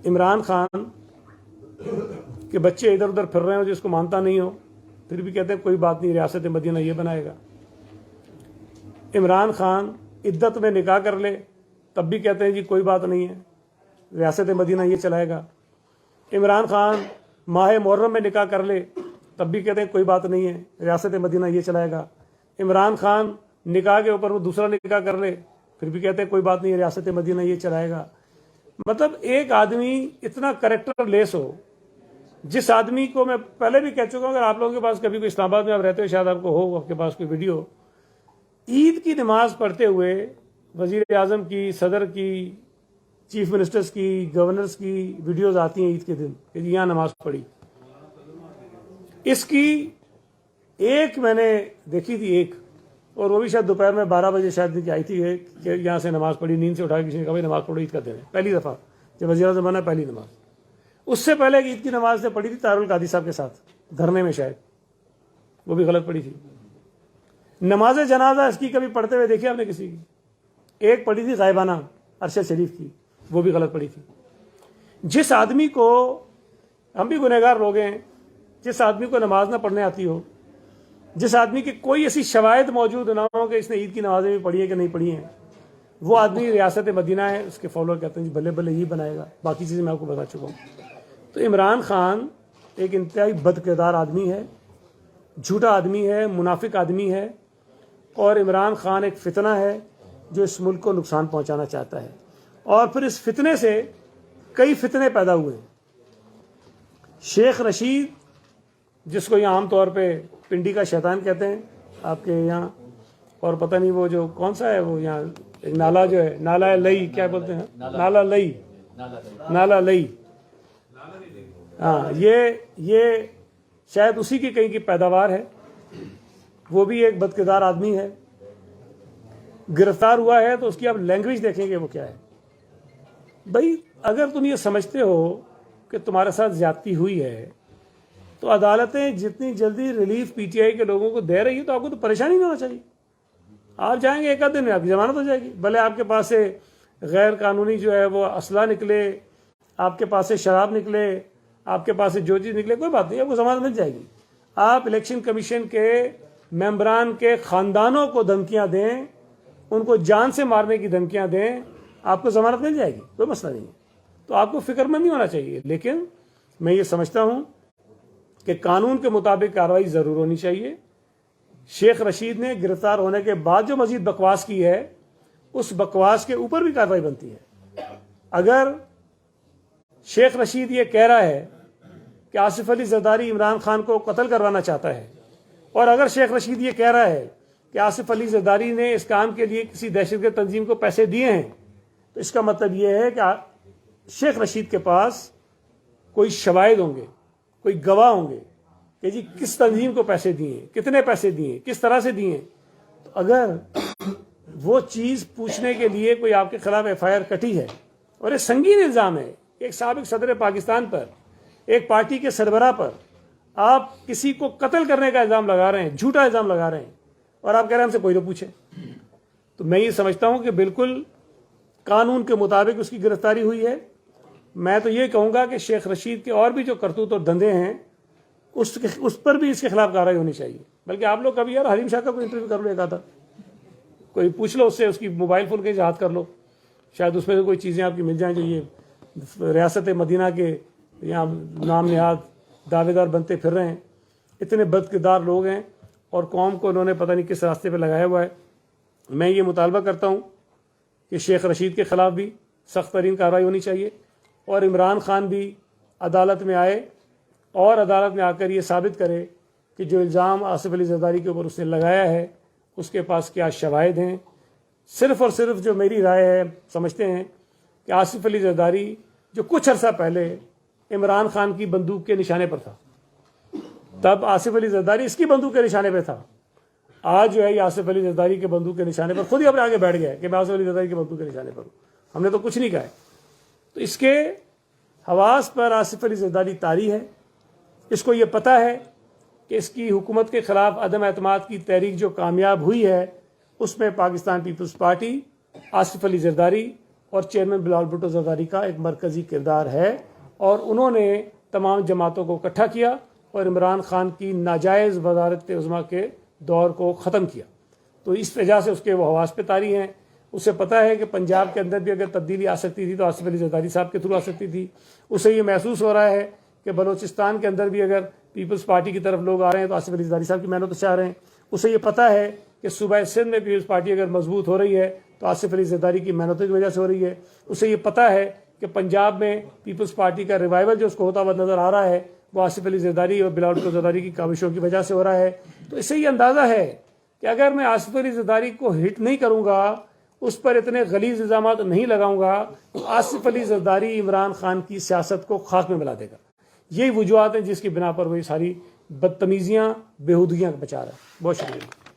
عمران خان کے بچے ادھر ادھر پھر رہے ہیں جس کو مانتا نہیں ہو، پھر بھی کہتے ہیں کوئی بات نہیں، ریاست مدینہ یہ بنائے گا۔ عمران خان عدت میں نکاح کر لے تب بھی کہتے ہیں جی کوئی بات نہیں ہے، ریاست مدینہ یہ چلائے گا۔ عمران خان ماہ محرم میں نکاح کر لے تب بھی کہتے ہیں کوئی بات نہیں ہے، ریاست مدینہ یہ چلائے گا۔ عمران خان نکاح کے اوپر وہ دوسرا نکاح کر لے پھر بھی کہتے ہیں کوئی بات نہیں ہے، ریاست مدینہ یہ چلائے گا۔ مطلب ایک آدمی اتنا کریکٹر لیس ہو، جس آدمی کو میں پہلے بھی کہہ چکا ہوں، اگر آپ لوگوں کے پاس کبھی کوئی اسلام آباد میں آپ رہتے ہو، شاید آپ کو ہو آپ کے پاس کوئی ویڈیو، عید کی نماز پڑھتے ہوئے وزیر اعظم کی، صدر کی، چیف منسٹرز کی، گورنرز کی ویڈیوز آتی ہیں عید کے دن کہ یہاں نماز پڑھی۔ اس کی ایک میں نے دیکھی تھی، ایک، اور وہ بھی شاید دوپہر میں 12 بجے شاید آئی تھی کہ یہاں سے نماز پڑھی، نیند سے اٹھا کے کسی نے کہا بھائی نماز پڑھو عید کا دن ہے، پہلی دفعہ جب وزیر اعظم بنا پہلی نماز۔ اس سے پہلے ایک عید کی نماز نے پڑھی تھی طاہر القادری صاحب کے ساتھ دھرنے میں، شاید وہ بھی غلط پڑھی تھی۔ نماز جنازہ اس کی کبھی پڑھتے ہوئے دیکھی آپ نے کسی کی؟ ایک پڑھی تھی غائبانہ ارشد شریف کی، وہ بھی غلط پڑھی تھی۔ جس آدمی کو، ہم بھی گنہگار لوگ ہیں، جس آدمی کو نماز نہ پڑھنے آتی ہو، جس آدمی کی کوئی ایسی شواہد موجود نہ ہو کہ اس نے عید کی نمازیں بھی پڑھی ہیں کہ نہیں پڑھی ہیں، وہ آدمی ریاست مدینہ ہے، اس کے فالوور کہتے ہیں جی بلے بلے یہ بنائے گا، باقی چیزیں میں آپ کو بتا چکا ہوں۔ تو عمران خان ایک انتہائی بد کردار آدمی ہے، جھوٹا آدمی ہے، منافق آدمی ہے، اور عمران خان ایک فتنہ ہے جو اس ملک کو نقصان پہنچانا چاہتا ہے، اور پھر اس فتنے سے کئی فتنے پیدا ہوئے۔ شیخ رشید، جس کو یہاں عام طور پہ پنڈی کا شیطان کہتے ہیں آپ کے یہاں، اور پتہ نہیں وہ جو کون سا ہے وہ یہاں ایک نالا جو ہے، نالا لئی کیا بولتے ہیں، نالا لئی، نالا لئی، ہاں، یہ شاید اسی کی کہیں کی پیداوار ہے۔ وہ بھی ایک بدکردار آدمی ہے، گرفتار ہوا ہے، تو اس کی آپ لینگویج دیکھیں گے وہ کیا ہے۔ بھائی اگر تم یہ سمجھتے ہو کہ تمہارے ساتھ زیادتی ہوئی ہے تو عدالتیں جتنی جلدی ریلیف پی ٹی آئی کے لوگوں کو دے رہی ہے تو آپ کو تو پریشانی نہیں ہونا چاہیے۔ آپ جائیں گے ایک آدھ دن میں آپ کی ضمانت ہو جائے گی، بھلے آپ کے پاس سے غیر قانونی جو ہے وہ اسلحہ نکلے، آپ کے پاس سے شراب نکلے، آپ کے پاس سے جو چیز نکلے، کوئی بات نہیں، آپ کو ضمانت مل جائے گی۔ آپ الیکشن کمیشن کے ممبران کے خاندانوں کو دھمکیاں دیں، ان کو جان سے مارنے کی دھمکیاں دیں، آپ کو ضمانت مل جائے گی، کوئی مسئلہ نہیں ہے۔ تو آپ کو فکر مند نہیں ہونا چاہیے، لیکن میں یہ سمجھتا ہوں کہ قانون کے مطابق کارروائی ضرور ہونی چاہیے۔ شیخ رشید نے گرفتار ہونے کے بعد جو مزید بکواس کی ہے، اس بکواس کے اوپر بھی کارروائی بنتی ہے۔ اگر شیخ رشید یہ کہہ رہا ہے کہ آصف علی زرداری عمران خان کو قتل کروانا چاہتا ہے، اور اگر شیخ رشید یہ کہہ رہا ہے کہ آصف علی زرداری نے اس کام کے لیے کسی دہشت گرد تنظیم کو پیسے دیے ہیں، تو اس کا مطلب یہ ہے کہ شیخ رشید کے پاس کوئی شواہد ہوں گے، کوئی گواہ ہوں گے کہ جی کس تنظیم کو پیسے دیے، کتنے پیسے دیے، کس طرح سے دیے۔ تو اگر وہ چیز پوچھنے کے لیے کوئی آپ کے خلاف ایف آئی آر کٹی ہے، اور یہ سنگین الزام ہے، ایک سابق صدر پاکستان پر، ایک پارٹی کے سربراہ پر آپ کسی کو قتل کرنے کا الزام لگا رہے ہیں، جھوٹا الزام لگا رہے ہیں، اور آپ کہہ رہے ہیں ہم سے کوئی نہ پوچھے، تو میں یہ سمجھتا ہوں کہ بالکل قانون کے مطابق اس کی گرفتاری ہوئی ہے۔ میں تو یہ کہوں گا کہ شیخ رشید کے اور بھی جو کرتوت اور دندے ہیں اس پر بھی اس کے خلاف کارروائی ہونی چاہیے۔ بلکہ آپ لوگ کبھی یار حریم شاہ کا کوئی انٹرویو کر لو، ایک آدھا کوئی پوچھ لو اس سے، اس کی موبائل فون کے ہاتھ کر لو، شاید اس میں سے کوئی چیزیں آپ کی مل جائیں جو یہ ریاست مدینہ کے یہاں نام نہاد دعوے دار بنتے پھر رہے ہیں۔ اتنے بد کردار لوگ ہیں، اور قوم کو انہوں نے پتہ نہیں کس راستے پہ لگایا ہوا ہے۔ میں یہ مطالبہ کرتا ہوں کہ شیخ رشید کے خلاف بھی سخت ترین کارروائی ہونی چاہیے، اور عمران خان بھی عدالت میں آئے اور عدالت میں آ کر یہ ثابت کرے کہ جو الزام آصف علی زرداری کے اوپر اس نے لگایا ہے اس کے پاس کیا شواہد ہیں۔ صرف اور صرف جو میری رائے ہے، سمجھتے ہیں کہ آصف علی زرداری جو کچھ عرصہ پہلے عمران خان کی بندوق کے نشانے پر تھا، تب آصف علی زرداری اس کی بندوق کے نشانے پہ تھا، آج جو ہے یہ آصف علی زرداری کے بندوق کے نشانے پر خود ہی اپنے آگے بیٹھ گیا ہے کہ میں آصف علی زرداری کے بندوق کے نشانے پر ہوں، ہم نے تو کچھ نہیں کہا ہے۔ تو اس کے حواس پر آصف علی زرداری طاری ہے، اس کو یہ پتہ ہے کہ اس کی حکومت کے خلاف عدم اعتماد کی تحریک جو کامیاب ہوئی ہے، اس میں پاکستان پیپلز پارٹی، آصف علی زرداری اور چیئرمین بلاول بھٹو زرداری کا ایک مرکزی کردار ہے، اور انہوں نے تمام جماعتوں کو اکٹھا کیا اور عمران خان کی ناجائز وزارت عظمیٰ کے دور کو ختم کیا۔ تو اس وجہ سے اس کے وہ حواس پہ طاری ہیں۔ اسے پتہ ہے کہ پنجاب کے اندر بھی اگر تبدیلی آ سکتی تھی تو آصف علی زرداری صاحب کے تھرو آ سکتی تھی۔ اسے یہ محسوس ہو رہا ہے کہ بلوچستان کے اندر بھی اگر پیپلز پارٹی کی طرف لوگ آ رہے ہیں تو آصف علی زرداری صاحب کی محنت چاہ رہے ہیں۔ اسے یہ پتہ ہے کہ صوبہ سندھ میں پیپلز پارٹی اگر مضبوط ہو رہی ہے تو آصف علی زرداری کی محنتوں کی وجہ سے ہو رہی ہے۔ اسے یہ پتہ ہے کہ پنجاب میں پیپلز پارٹی کا ریوائول جو اس کو ہوتا ہوا نظر آ رہا ہے وہ آصف علی زرداری اور بلاول بھٹو زرداری کی کاوشوں کی وجہ سے ہو رہا ہے۔ تو اس سے یہ اندازہ ہے کہ اگر میں آصف علی زرداری کو ہٹ نہیں کروں گا، اس پر اتنے غلیظ الزامات نہیں لگاؤں گا، تو آصف علی زرداری عمران خان کی سیاست کو خاک میں ملا دے گا۔ یہی وجوہات ہیں جس کی بنا پر وہ یہ ساری بدتمیزیاں، بےہودگیاں بچا رہا ہے۔ بہت شکریہ۔